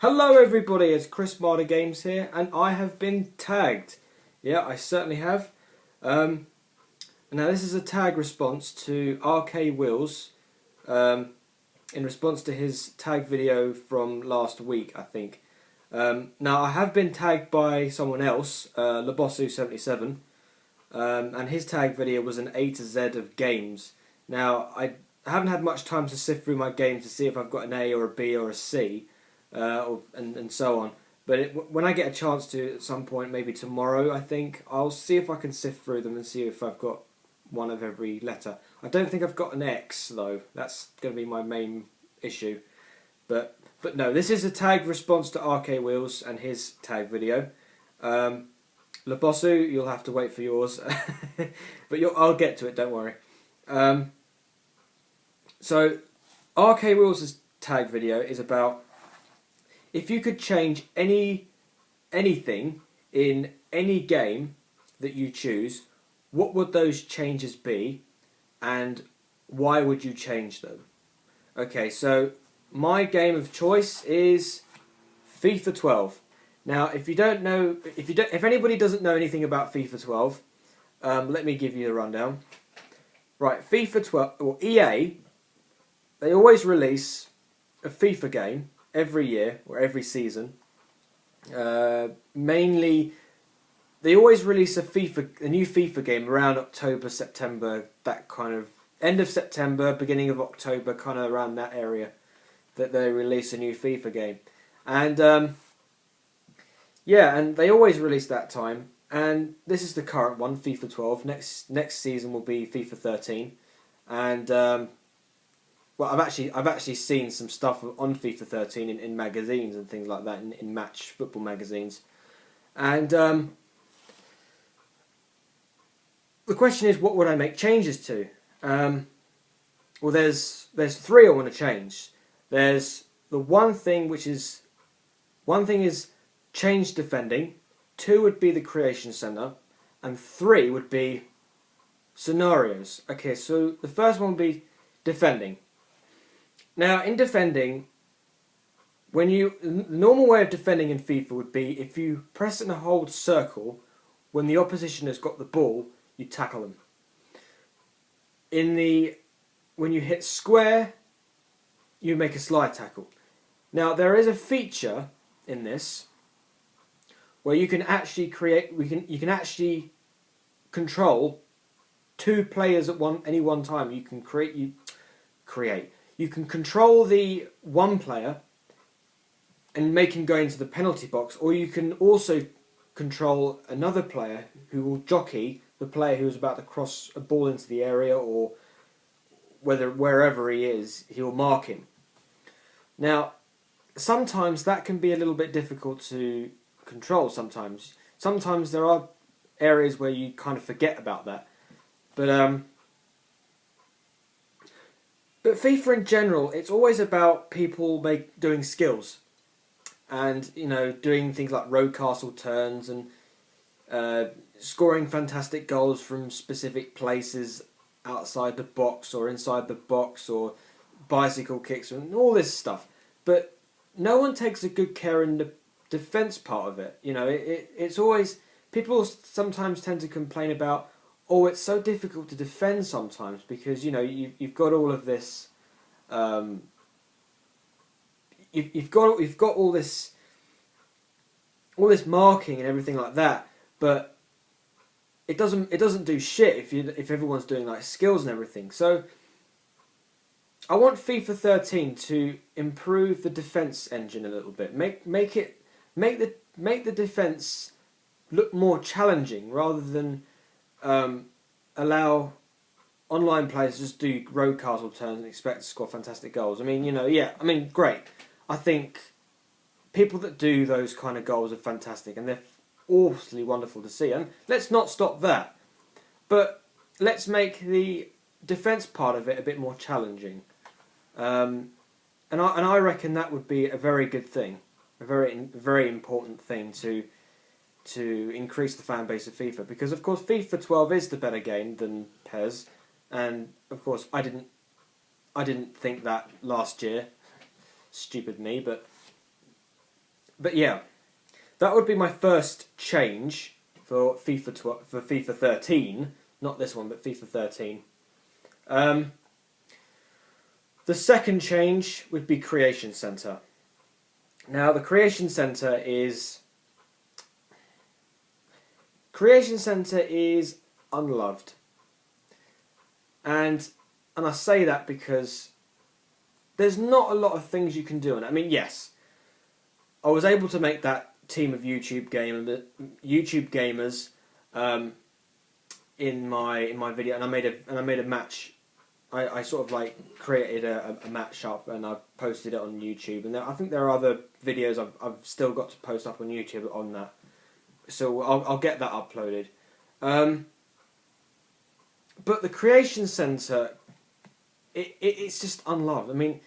Hello everybody, it's Chris Marder Games here, and I have been tagged. Yeah, I certainly have. Now this is a tag response to rkwheels, in response to his tag video from last week, I think. Now I have been tagged by someone else, Lebossu77, and his tag video was an A to Z of games. Now I haven't had much time to sift through my games to see if I've got an A or a B or a C. And so on. But when I get a chance to at some point, maybe tomorrow, I think, I'll see if I can sift through them and see if I've got one of every letter. I don't think I've got an X, though. That's going to be my main issue. But no, this is a tag response to rkwheels and his tag video. Lebossu, you'll have to wait for yours. But I'll get to it, don't worry. So, rkwheels' tag video is about if you could change anything in any game that you choose, what would those changes be, and why would you change them? Okay, so my game of choice is FIFA 12. Now, if anybody doesn't know anything about FIFA 12, let me give you the rundown. Right, FIFA 12, or EA, they always release a FIFA game every year or every season. Mainly, they always release a new FIFA game around October, September, that kind of end of September, beginning of October, kind of around that area, that they release a new FIFA game. And yeah, and they always release that time. And this is the current one, FIFA 12. Next season will be FIFA 13, and well, I've actually seen some stuff on FIFA 13 in magazines and things like that, in match football magazines. And the question is, what would I make changes to? Well, there's three I want to change. There's the one thing is change defending. 2 would be the creation center, and 3 would be scenarios. Okay, so the first one would be defending. Now, in defending, the normal way of defending in FIFA would be if you press and hold circle, when the opposition has got the ball, you tackle them. When you hit square, you make a slide tackle. Now, there is a feature in this where you can actually you can actually control 2 players at any one time. You can You can control the one player and make him go into the penalty box, or you can also control another player who will jockey the player who is about to cross a ball into the area, or wherever he is, he will mark him. Now, sometimes that can be a little bit difficult to control. Sometimes there are areas where you kind of forget about that, but FIFA in general, it's always about people doing skills, and doing things like road castle turns and scoring fantastic goals from specific places outside the box or inside the box, or bicycle kicks and all this stuff. But no one takes a good care in the defence part of it. It's always, people sometimes tend to complain about, oh, it's so difficult to defend sometimes because you've got all of this. You've got all this marking and everything like that, but it doesn't do shit if everyone's doing like skills and everything. So I want FIFA 13 to improve the defence engine a little bit. Make the defence look more challenging, rather than allow online players just do road castle turns and expect to score fantastic goals. I mean, great. I think people that do those kind of goals are fantastic, and they're awfully wonderful to see. And let's not stop that, but let's make the defence part of it a bit more challenging. And I reckon that would be a very good thing, a very important thing to increase the fan base of FIFA, because of course FIFA 12 is the better game than PES. And of course, I didn't think that last year. Stupid me, but but yeah, that would be my first change for FIFA 13. Not this one, but FIFA 13. The second change would be Creation Center. Now, the Creation Center is unloved, and I say that because there's not a lot of things you can do on it. I mean, yes, I was able to make that team of YouTube gamers in my video, and I made a match. I sort of like created a match up and I posted it on YouTube, and I think there are other videos I've still got to post up on YouTube on that, so I'll get that uploaded. But the Creation Center, it's just unloved. I mean,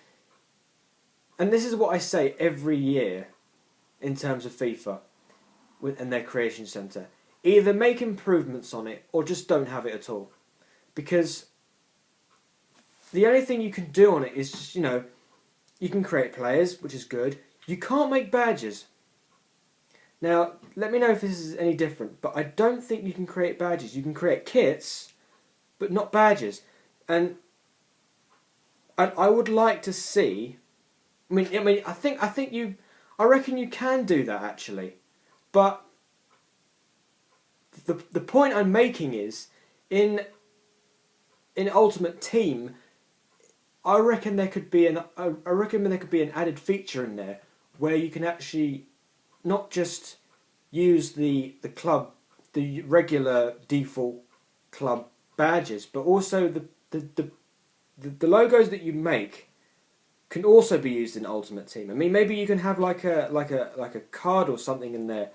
and this is what I say every year in terms of FIFA and their Creation Center. Either make improvements on it or just don't have it at all, because the only thing you can do on it is just, you can create players, which is good. You can't make badges. Now, let me know if this is any different, but I don't think you can create badges. You can create kits, but not badges. And I would like to see. I reckon you can do that actually, but the point I'm making is in Ultimate Team, I reckon there could be an added feature in there where you can actually not just use the regular default club badges, but also the logos that you make can also be used in Ultimate Team. I mean, maybe you can have like a card or something in there,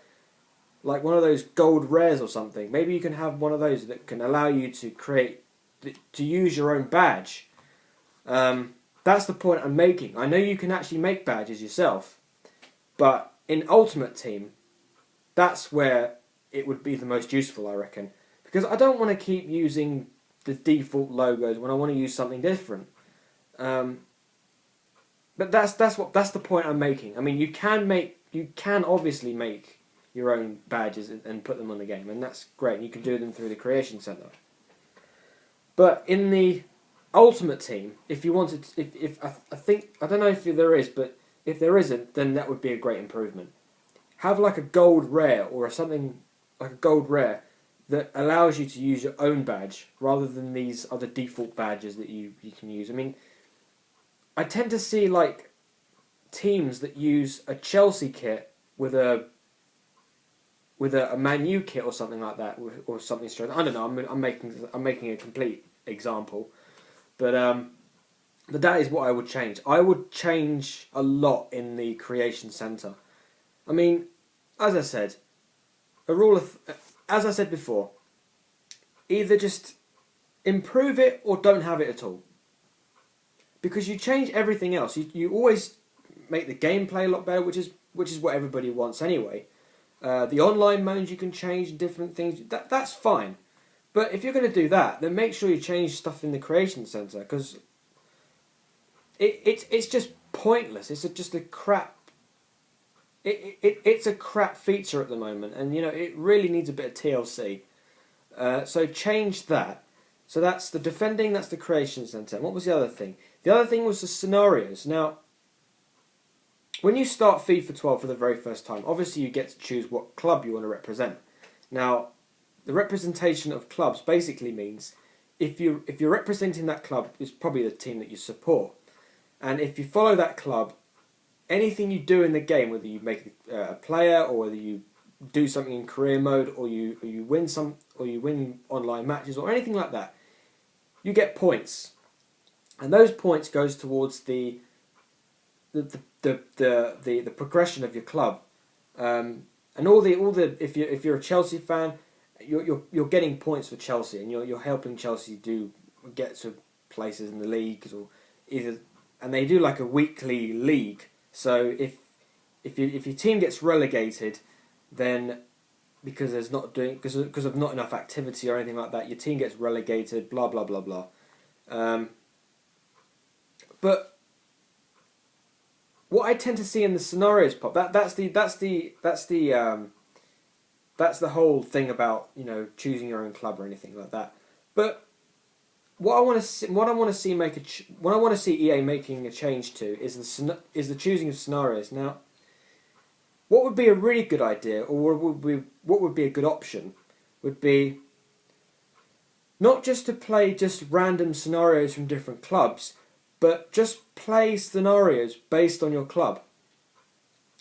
like one of those gold rares or something. Maybe you can have one of those that can allow you to use your own badge. That's the point I'm making. I know you can actually make badges yourself, but in Ultimate Team, that's where it would be the most useful, I reckon. Because I don't want to keep using the default logos when I want to use something different. But that's the point I'm making. I mean, you can obviously make your own badges and put them on the game, and that's great. You can do them through the Creation Center. But in the Ultimate Team, if you wanted, I don't know if there is, but if there isn't, then that would be a great improvement. Have like a gold rare or something like a gold rare that allows you to use your own badge rather than these other default badges that you can use. I mean, I tend to see like teams that use a Chelsea kit with a Man U kit or something like that, or something strange. I don't know. I'm making a complete example. But that is what I would change. I would change a lot in the Creation Center. I mean, as I said before, either just improve it or don't have it at all. Because you change everything else. You always make the gameplay a lot better, which is what everybody wants anyway. The online modes you can change different things. That's fine. But if you're going to do that, then make sure you change stuff in the Creation Center, because it's just pointless. It's just a crap. It's a crap feature at the moment, and it really needs a bit of TLC. So change that. So that's the defending. That's the Creation Center. And what was the other thing? The other thing was the scenarios. Now, when you start FIFA 12 for the very first time, obviously you get to choose what club you want to represent. Now, the representation of clubs basically means if you're representing that club, it's probably the team that you support, and if you follow that club, anything you do in the game, whether you make a player or whether you do something in career mode or you win online matches or anything like that, you get points, and those points goes towards the progression of your club, and all the if you're a Chelsea fan. You're getting points for Chelsea, and you're helping Chelsea get to places in the leagues, or and they do like a weekly league. So if your team gets relegated, then because of not enough activity or anything like that, your team gets relegated. Blah blah blah blah. But what I tend to see in the scenarios pop, that's the whole thing about, you know, choosing your own club or anything like that. But what I want to see EA making a change to is the choosing of scenarios. Now, what would be a really good idea, or what would be a good option, would be not just to play just random scenarios from different clubs, but just play scenarios based on your club.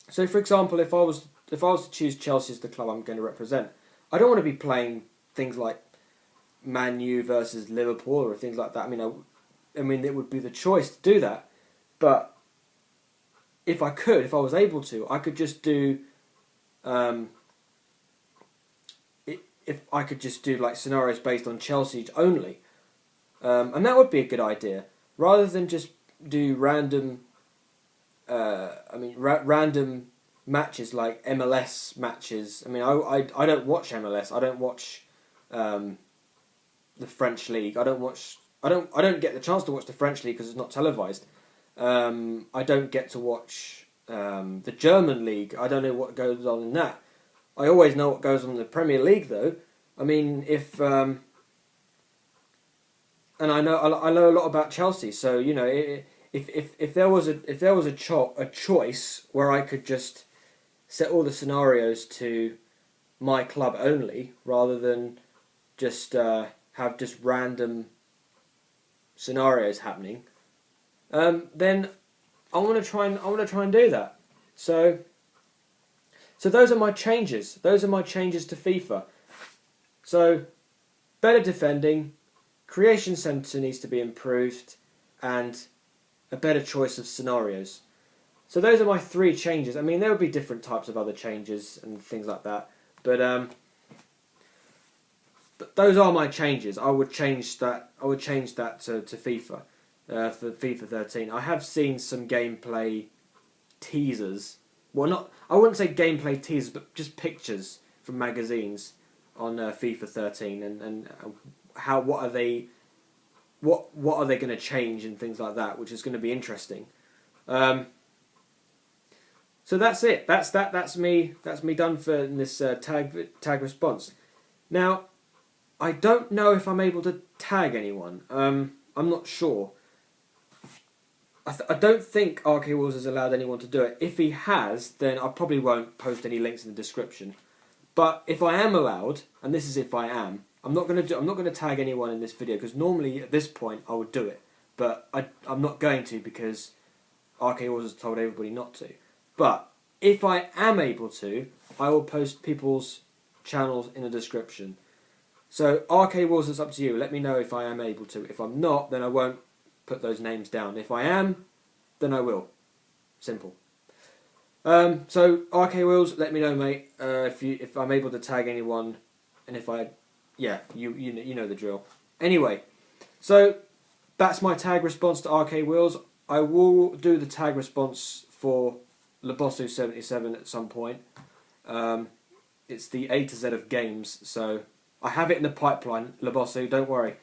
So, for example, if I was to choose Chelsea as the club I'm going to represent, I don't want to be playing things like Man U versus Liverpool or things like that. I mean, it would be the choice to do that, but if I was able to, I could just do, if I could just do like scenarios based on Chelsea only, and that would be a good idea, rather than just do random, random matches like MLS matches. I mean, I don't watch MLS. I don't watch the French league. I don't get the chance to watch the French league because it's not televised. I don't get to watch the German league. I don't know what goes on in that. I always know what goes on in the Premier League, though. I mean, and I know a lot about Chelsea. So, you know, if there was a choice where I could just set all the scenarios to my club only, rather than just have just random scenarios happening, then I want to try and do that. So those are my changes. Those are my changes to FIFA. So better defending, creation centre needs to be improved, and a better choice of scenarios. So those are my 3 changes. I mean, there would be different types of other changes and things like that, but those are my changes. I would change that to FIFA, for FIFA 13. I have seen some gameplay teasers. Well, I wouldn't say gameplay teasers, but just pictures from magazines on FIFA 13, and what are they going to change and things like that, which is going to be interesting. So that's it. That's me done for this tag response. Now, I don't know if I'm able to tag anyone. I'm not sure. I don't think rkwheels has allowed anyone to do it. If he has, then I probably won't post any links in the description. But if I am allowed, and this is if I am, I'm not going to tag anyone in this video, because normally at this point I would do it, but I'm not going to, because rkwheels has told everybody not to. But if I am able to, I will post people's channels in the description. So rkwheels, it's up to you. Let me know if I am able to. If I'm not, then I won't put those names down. If I am, then I will. Simple. So rkwheels, let me know, mate. If I'm able to tag anyone, and if you know the drill. Anyway, so that's my tag response to rkwheels. I will do the tag response for Labosso77 at some point. It's the A to Z of games, so I have it in the pipeline, Labosso, don't worry.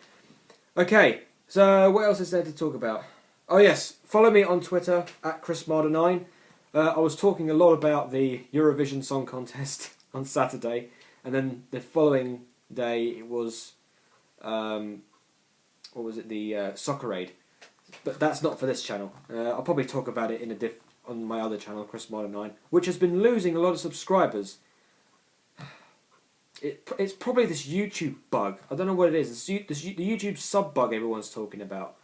Okay, so what else is there to talk about? Oh yes, follow me on Twitter at ChrisMarder9. I was talking a lot about the Eurovision Song Contest on Saturday, and then the following day it was, the Soccer Aid. But that's not for this channel. I'll probably talk about it on my other channel, ChrisMarder9, which has been losing a lot of subscribers. It's probably this YouTube bug. I don't know what it is. The YouTube sub bug everyone's talking about.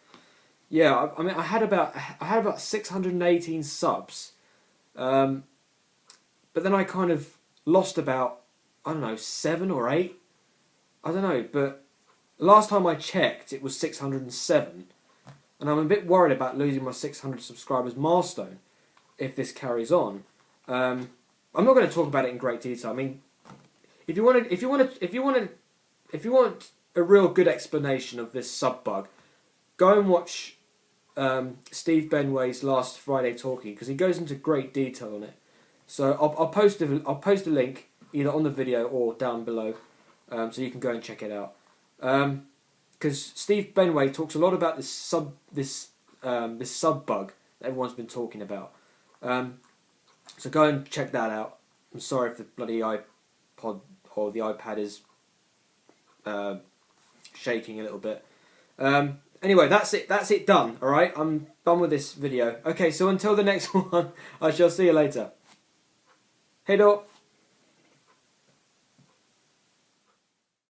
Yeah, I mean, I had about 618 subs, but then I kind of lost about, I don't know, 7 or 8. I don't know, but last time I checked, it was 607, and I'm a bit worried about losing my 600 subscribers milestone if this carries on. I'm not going to talk about it in great detail. I mean, if you want a real good explanation of this sub bug, go and watch Steve Benway's Last Friday Talking, because he goes into great detail on it. So I'll post a link either on the video or down below, so you can go and check it out. Because Steve Benway talks a lot about this sub bug that everyone's been talking about. So go and check that out. I'm sorry if the bloody iPod or the iPad is shaking a little bit. Anyway, that's it. That's it done. All right, I'm done with this video. Okay, so until the next one, I shall see you later. Hey, do.